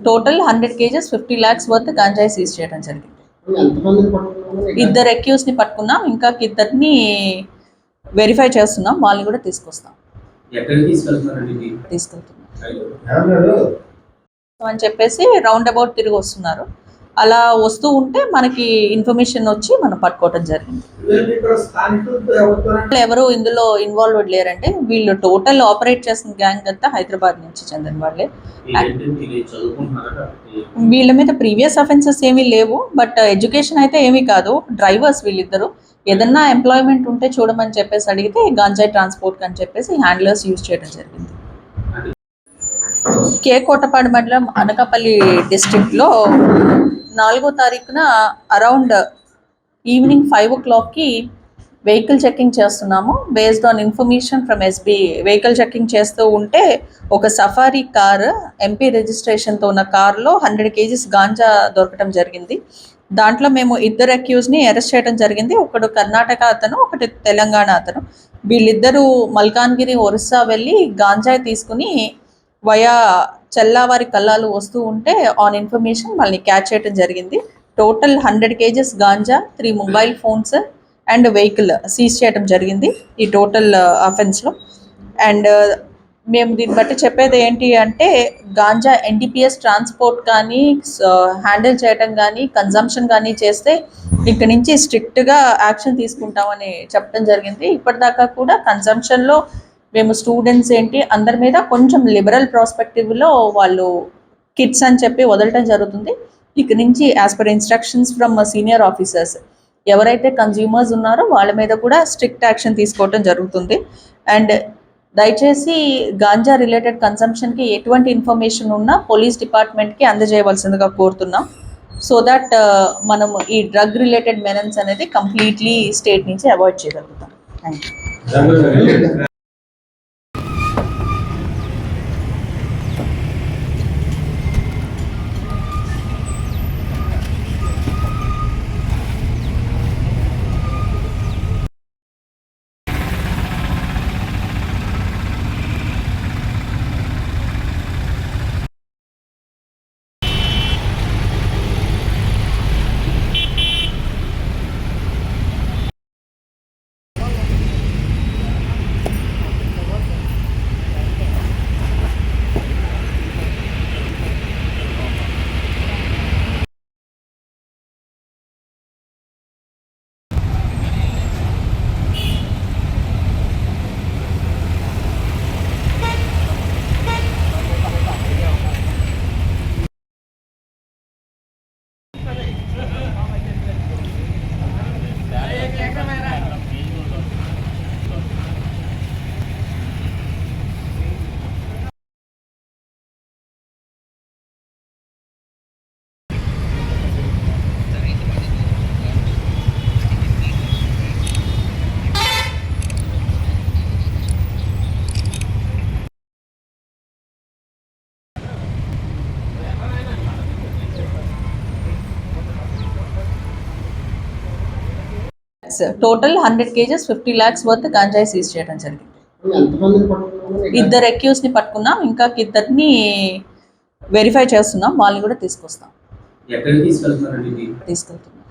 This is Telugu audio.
టోటల్ 100 kgs 50 lakhs వర్త్ గాంజాయి సీజ్ చేయడం జరిగింది. ఇద్దరు అక్యూస్ ని పట్టుకున్నాం, ఇంకా ఇద్దరిని వెరిఫై చేస్తున్నాం, వాళ్ళని కూడా తీసుకొస్తాం. తీసుకెళ్తున్నాం అని చెప్పేసి రౌండ్ అబౌట్ తిరిగి వస్తున్నారు. అలా వస్తూ ఉంటే మనకి ఇన్ఫర్మేషన్ వచ్చి మనం పట్టుకోవడం జరిగింది. ఎవరు ఇందులో ఇన్వాల్వ్డ్ లేరంటే, వీళ్ళు టోటల్ ఆపరేట్ చేసిన గ్యాంగ్ అంతా హైదరాబాద్ నుంచి చెందిన వాళ్ళే. వీళ్ళ మీద ప్రీవియస్ అఫెన్సెస్ ఏమీ లేవు, బట్ ఎడ్యుకేషన్ అయితే ఏమీ కాదు. డ్రైవర్స్ వీళ్ళిద్దరు. ఏదన్నా ఎంప్లాయ్మెంట్ ఉంటే చూడమని చెప్పేసి అడిగితే గాంజాయి ట్రాన్స్పోర్ట్ అని చెప్పేసి హ్యాండ్లర్స్ యూజ్ చేయడం జరిగింది. కోటపాడు మండలం అనకాపల్లి డిస్ట్రిక్ట్లో 4వ తారీఖున అరౌండ్ ఈవినింగ్ 5 o'clockకి వెహికల్ చెకింగ్ చేస్తున్నాము. Based on information from SB vehicle checking చేస్తూ ఉంటే ఒక సఫారీ కార్ ఎంపీ రిజిస్ట్రేషన్తో ఉన్న కార్లో 100 kgs గాంజా దొరకడం జరిగింది. దాంట్లో మేము ఇద్దరు అక్యూజ్ని అరెస్ట్ చేయడం జరిగింది. ఒకడు కర్ణాటక అతను, ఒకటి తెలంగాణ అతను. వీళ్ళిద్దరూ మల్కాన్గిరి, ఒరిస్సా వెళ్ళి గాంజాయి తీసుకుని వయా చెల్లావారి కల్లాలు వస్తూ ఉంటే ఆన్ ఇన్ఫర్మేషన్ వాళ్ళని క్యాచ్ చేయడం జరిగింది. Total 100 kgs ganja, 3 mobile phones and vehicle seize చేయడం జరిగింది ఈ టోటల్ అఫెన్స్లో. అండ్ మేము దీన్ని బట్టి చెప్పేది ఏంటి అంటే, గాంజా ఎన్డీపీఎస్ ట్రాన్స్పోర్ట్ కానీ హ్యాండిల్ చేయడం కానీ కన్జంప్షన్ కానీ చేస్తే ఇక్కడి నుంచి స్ట్రిక్ట్గా యాక్షన్ తీసుకుంటామని చెప్పడం జరిగింది. ఇప్పటిదాకా కూడా కన్జంప్షన్లో మేము స్టూడెంట్స్ ఏంటి అందరి మీద కొంచెం లిబరల్ ప్రాస్పెక్టివ్లో వాళ్ళు కిట్స్ అని చెప్పి వదలటం జరుగుతుంది. ఇక నుంచి as per instructions from senior officers ఎవరైతే కన్జ్యూమర్స్ ఉన్నారో వాళ్ళ మీద కూడా స్ట్రిక్ట్ యాక్షన్ తీసుకోవటం జరుగుతుంది. అండ్ దయచేసి గాంజా రిలేటెడ్ కన్సంప్షన్కి ఎటువంటి ఇన్ఫర్మేషన్ ఉన్నా పోలీస్ డిపార్ట్మెంట్కి అందజేయవలసిందిగా కోరుతున్నాం. సో దట్ మనం ఈ డ్రగ్ రిలేటెడ్ మెనన్స్ అనేది కంప్లీట్లీ స్టేట్ నుంచి అవాయిడ్ చేయగలుగుతాం. Thank you. Total 100 kgs 50 lakhs worth గాంజాయి సీజ్ చేయడం జరిగింది. ఇద్దరు అక్యూస్ ని పట్టుకున్నాం, ఇంకా ఇద్దరిని వెరిఫై చేస్తున్నాం, వాళ్ళని కూడా తీసుకొస్తాం. తీసుకెళ్తున్నాం.